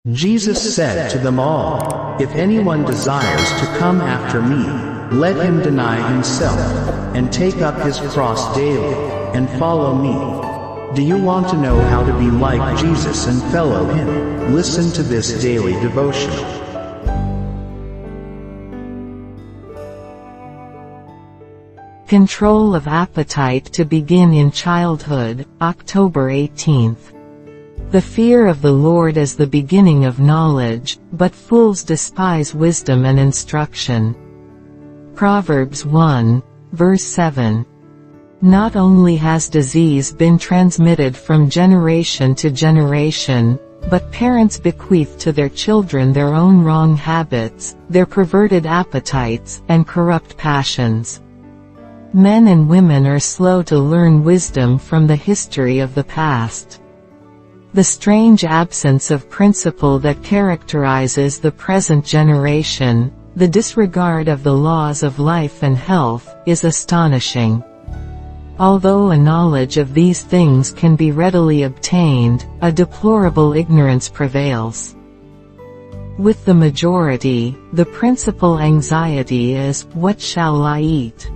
Jesus said to them all, "If anyone desires to come after me, let him deny himself, and take up his cross daily, and follow me." Do you want to know how to be like Jesus and follow him? Listen to this daily devotional. Control of appetite to begin in childhood, October 18th. The fear of the Lord is the beginning of knowledge, but fools despise wisdom and instruction. Proverbs 1, verse 7. Not only has disease been transmitted from generation to generation, but parents bequeath to their children their own wrong habits, their perverted appetites, and corrupt passions. Men and women are slow to learn wisdom from the history of the past. The strange absence of principle that characterizes the present generation, the disregard of the laws of life and health, is astonishing. Although a knowledge of these things can be readily obtained, a deplorable ignorance prevails. With the majority, the principal anxiety is, "What shall I eat?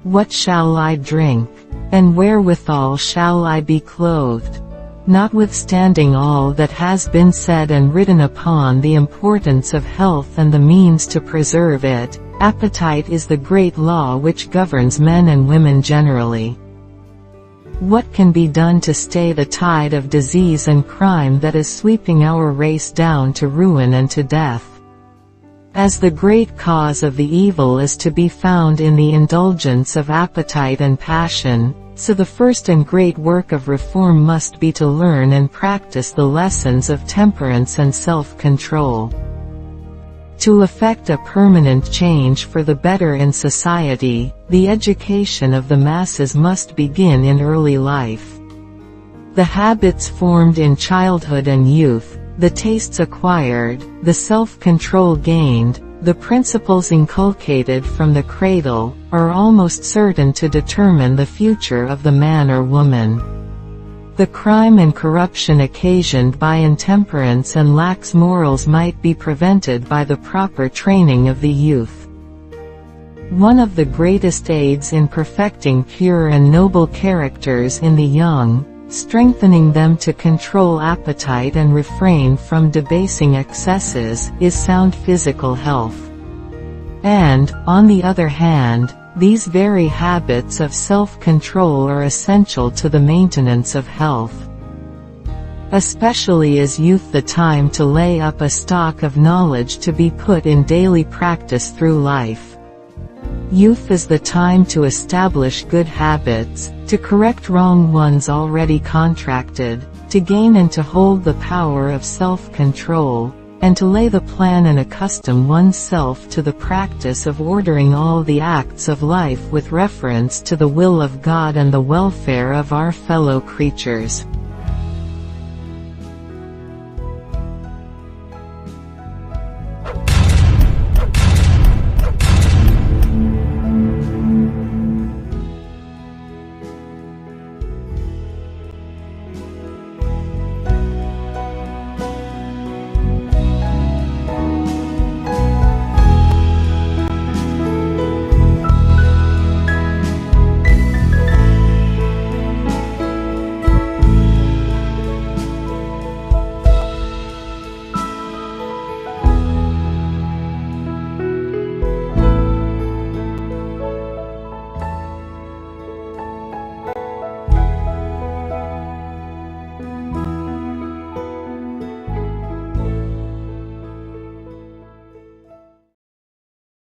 What shall I drink? And wherewithal shall I be clothed?" Notwithstanding all that has been said and written upon the importance of health and the means to preserve it, appetite is the great law which governs men and women generally. What can be done to stay the tide of disease and crime that is sweeping our race down to ruin and to death? As the great cause of the evil is to be found in the indulgence of appetite and passion, so the first and great work of reform must be to learn and practice the lessons of temperance and self-control. To effect a permanent change for the better in society, the education of the masses must begin in early life. The habits formed in childhood and youth, the tastes acquired, the self-control gained, the principles inculcated from the cradle, are almost certain to determine the future of the man or woman. The crime and corruption occasioned by intemperance and lax morals might be prevented by the proper training of the youth. One of the greatest aids in perfecting pure and noble characters in the young, strengthening them to control appetite and refrain from debasing excesses, is sound physical health. And, on the other hand, these very habits of self-control are essential to the maintenance of health. Especially is youth the time to lay up a stock of knowledge to be put in daily practice through life. Youth is the time to establish good habits, to correct wrong ones already contracted, to gain and to hold the power of self-control, and to lay the plan and accustom oneself to the practice of ordering all the acts of life with reference to the will of God and the welfare of our fellow creatures.